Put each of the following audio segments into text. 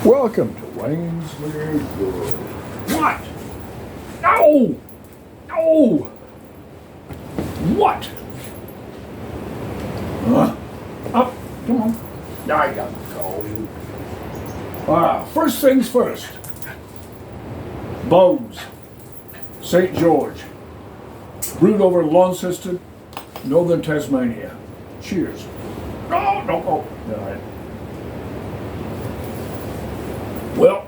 Welcome to Wayne's Weird World. What? No! No! What? Up, come on. I gotta go. First things first. Bows. St. George. Brewed over Launceston, northern Tasmania. Cheers. No, no, no. All right. Well,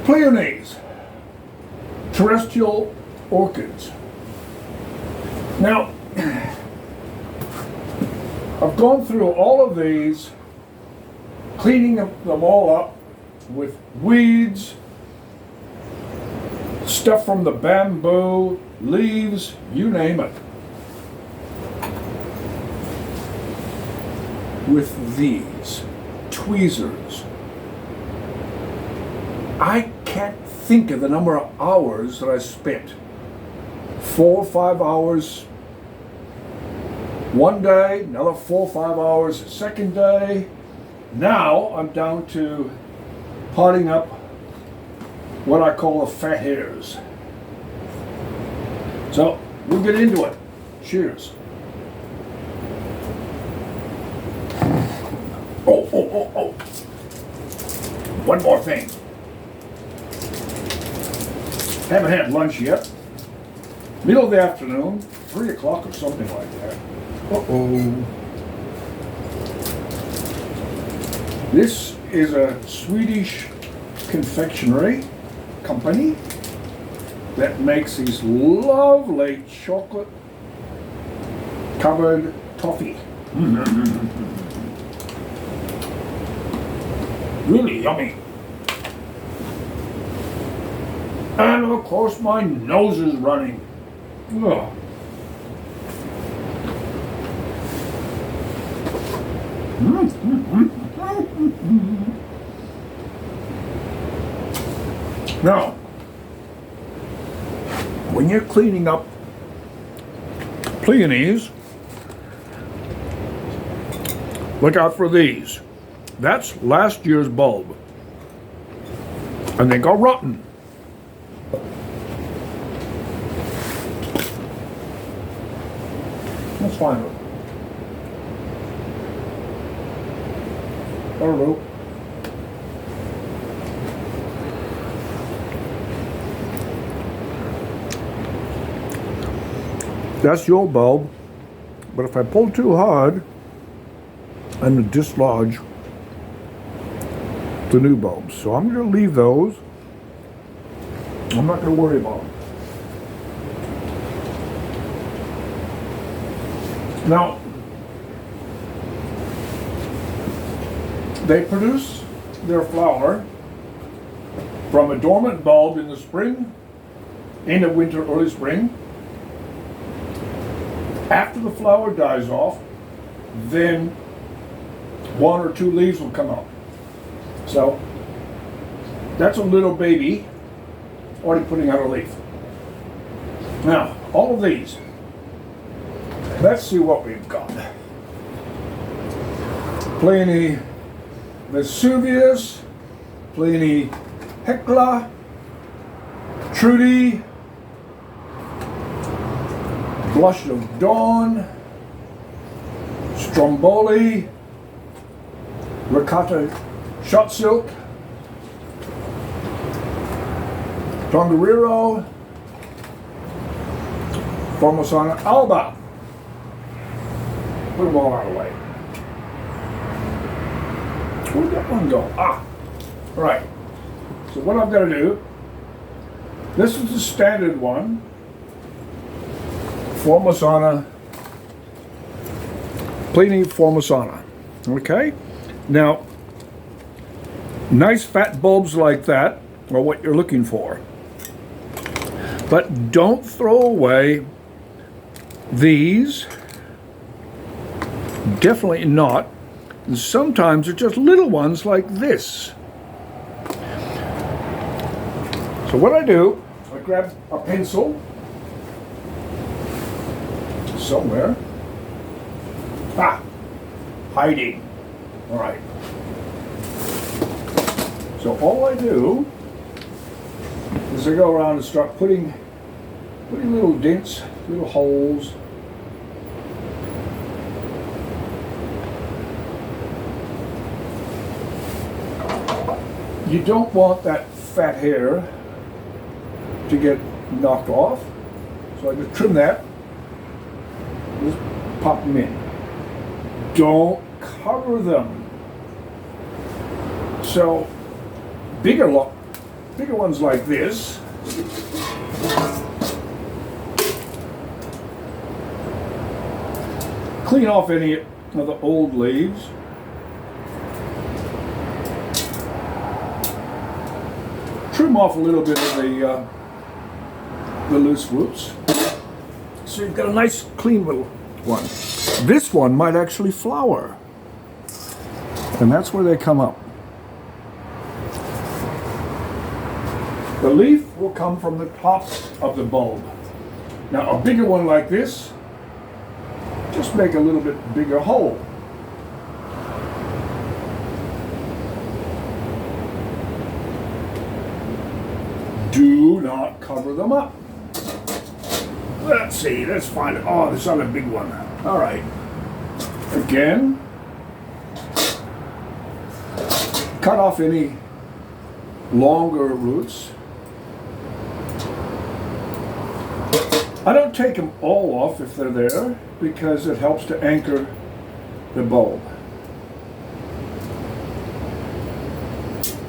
Pleiones, Terrestrial Orchids. Now, I've gone through all of these, cleaning them all up with weeds, stuff from the bamboo, leaves, you name it. With these tweezers. I can't think of the number of hours that I spent. 4 or 5 hours one day, another 4 or 5 hours the second day. Now I'm down to potting up what I call the fat hairs. So we'll get into it. Cheers. Oh. One more thing. Haven't had lunch yet. Middle of the afternoon, 3 o'clock or something like that. This is a Swedish confectionery company that makes these lovely chocolate covered toffee. Really yummy. And of course my nose is running. Ugh. Now, when you're cleaning up Pleiones, look out for these. That's last year's bulb. And they go rotten. That's fine. That'll do. That's your bulb, but if I pull too hard, I'm going to dislodge the new bulbs. So I'm going to leave those. I'm not going to worry about them. Now, they produce their flower from a dormant bulb in the spring, end of winter, early spring. After the flower dies off, then 1 or 2 leaves will come out. So that's a little baby already putting out a leaf. Now, all of these, let's see what we've got. Pleione Vesuvius, Pleione Hecla, Trudy, Blush of Dawn, Stromboli, Ricotta Shot Silk, Tongariro, Formosana Alba. Put them all out of the way. Where'd that one go? Right. So what I've got to do, this is the standard one, Formosana, Pleione Formosana. Okay? Now, nice fat bulbs like that are what you're looking for. But don't throw away these. Definitely not. And sometimes they're just little ones like this. So what I do, I grab a pencil somewhere. Hiding. All right. So all I do is I go around and start putting little dents, little holes. You don't want that fat hair to get knocked off, so I just trim that, just pop them in. Don't cover them. So bigger ones like this, clean off any of the old leaves. Trim off a little bit of the loose roots. So you've got a nice clean little one. This one might actually flower. And that's where they come up. The leaf will come from the top of the bulb. Now a bigger one like this, just make a little bit bigger hole. Do not cover them up. Let's see, let's find it. Oh, this other big one. All right. Again, cut off any longer roots. I don't take them all off if they're there because it helps to anchor the bulb.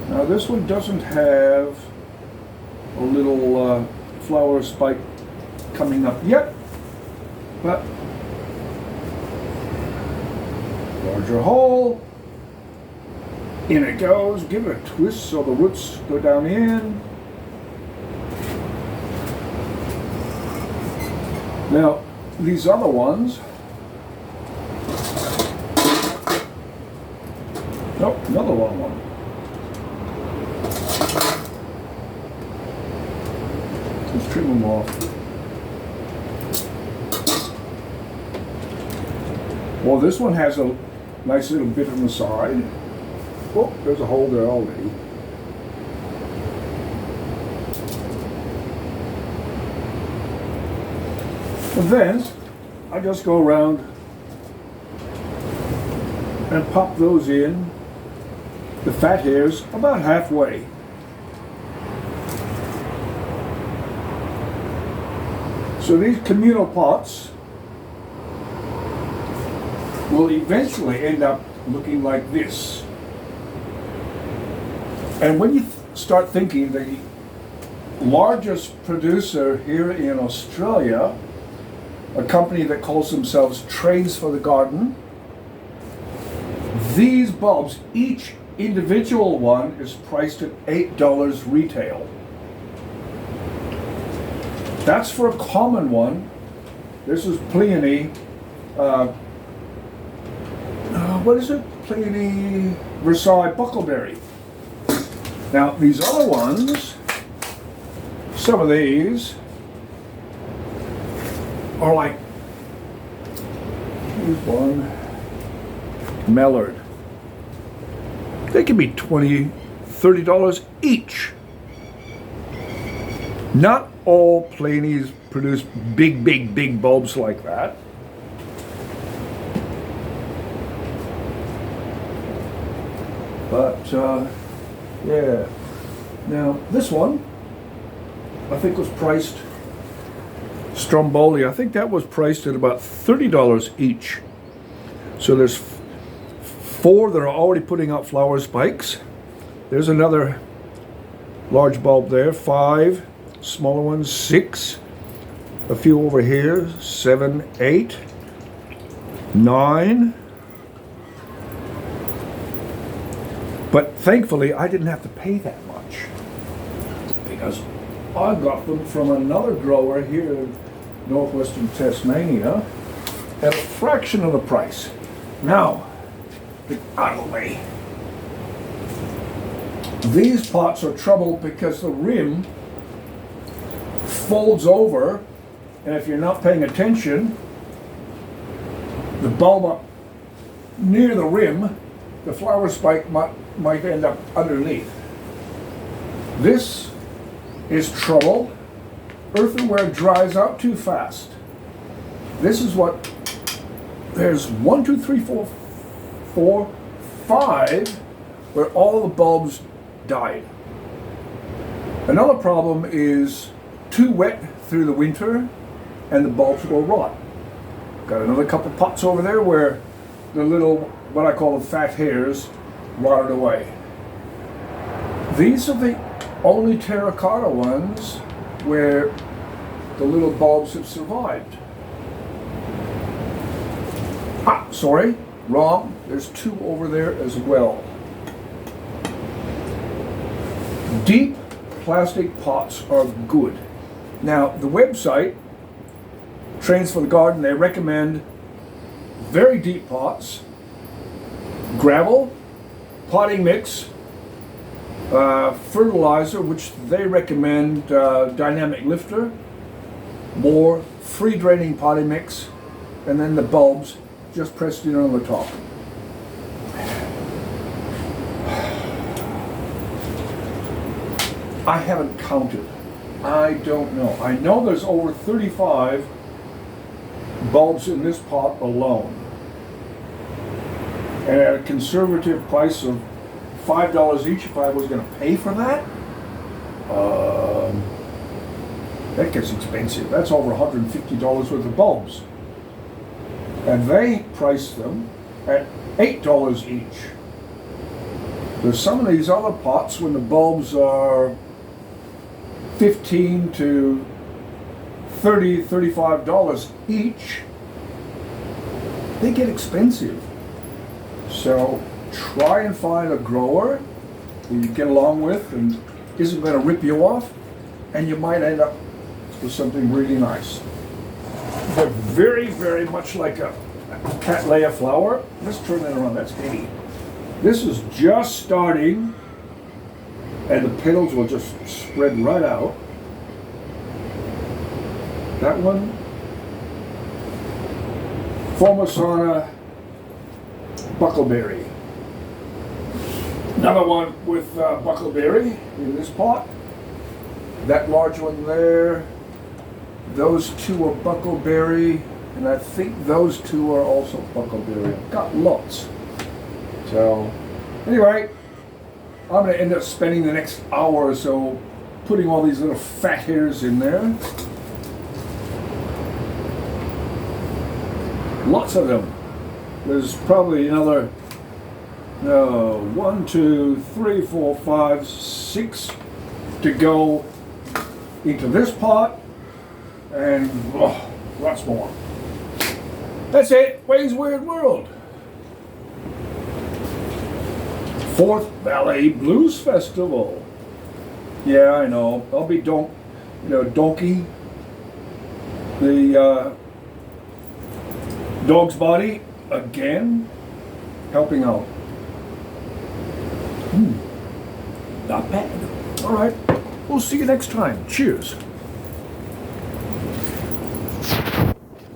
Now this one doesn't have a little flower spike coming up yet, but larger hole, in it goes, give it a twist so the roots go down in. Now these other ones, oh, another long one. Let's trim them off. Well, this one has a nice little bit on the side. Oh, there's a hole there already. And then I just go around and pop those in, the fat hairs, about halfway. So these communal pots will eventually end up looking like this. And when you start thinking, the largest producer here in Australia, a company that calls themselves Trays for the Garden, these bulbs, each individual one is priced at $8 retail. That's for a common one. This is Pleione, what is it? Pleione Versailles Buckleberry. Now these other ones, some of these are like, here's one, Mallard. They can be $20, $30 each. Not all Pleiones produce big bulbs like that. But, yeah. Now, this one, I think was priced, Stromboli, I think that was priced at about $30 each. So there's 4 that are already putting out flower spikes. There's another large bulb there, 5, smaller ones, 6, a few over here, 7, 8, 9. But thankfully, I didn't have to pay that much because I got them from another grower here in northwestern Tasmania at a fraction of the price. Now, get out of the way. These pots are trouble because the rim folds over, and if you're not paying attention, the bulb up near the rim, the flower spike might end up underneath. This is trouble. Earthenware dries out too fast. This is what, there's 1, 2, 3, 4, 5 where all the bulbs died. Another problem is too wet through the winter and the bulbs will rot. Got another couple pots over there where the little, what I call the fat hairs, rotted away. These are the only terracotta ones where the little bulbs have survived. Ah, sorry, wrong. There's 2 over there as well. Deep plastic pots are good. Now, the website, Trains for the Garden, they recommend very deep pots, gravel, potting mix, fertilizer, which they recommend dynamic lifter, more free draining potting mix, and then the bulbs just pressed in on the top. I haven't counted. I don't know. I know there's over 35 bulbs in this pot alone. And at a conservative price of $5 each, if I was going to pay for that, that gets expensive. That's over $150 worth of bulbs. And they price them at $8 each. There's some of these other pots when the bulbs are $15 to $30, $35 each, they get expensive. So try and find a grower who you get along with and isn't going to rip you off, and you might end up with something really nice. They're very, very much like a Cattleya flower. Let's turn that around. That's A. This is just starting, and the petals will just spread right out. That one, Formosana Buckleberry. Another one with Buckleberry in this pot. That large one there. Those 2 are Buckleberry, and I think those 2 are also Buckleberry. I've got lots. So, anyway, I'm going to end up spending the next hour or so putting all these little fat hairs in there. Lots of them. There's probably another 1, 2, 3, 4, 5, 6 to go into this pot, and lots more. That's it. Wayne's Weird World. 4th Valley Blues Festival. Yeah, I know. I'll be Donkey, the dog's body again, helping out. Not bad. All right. We'll see you next time. Cheers.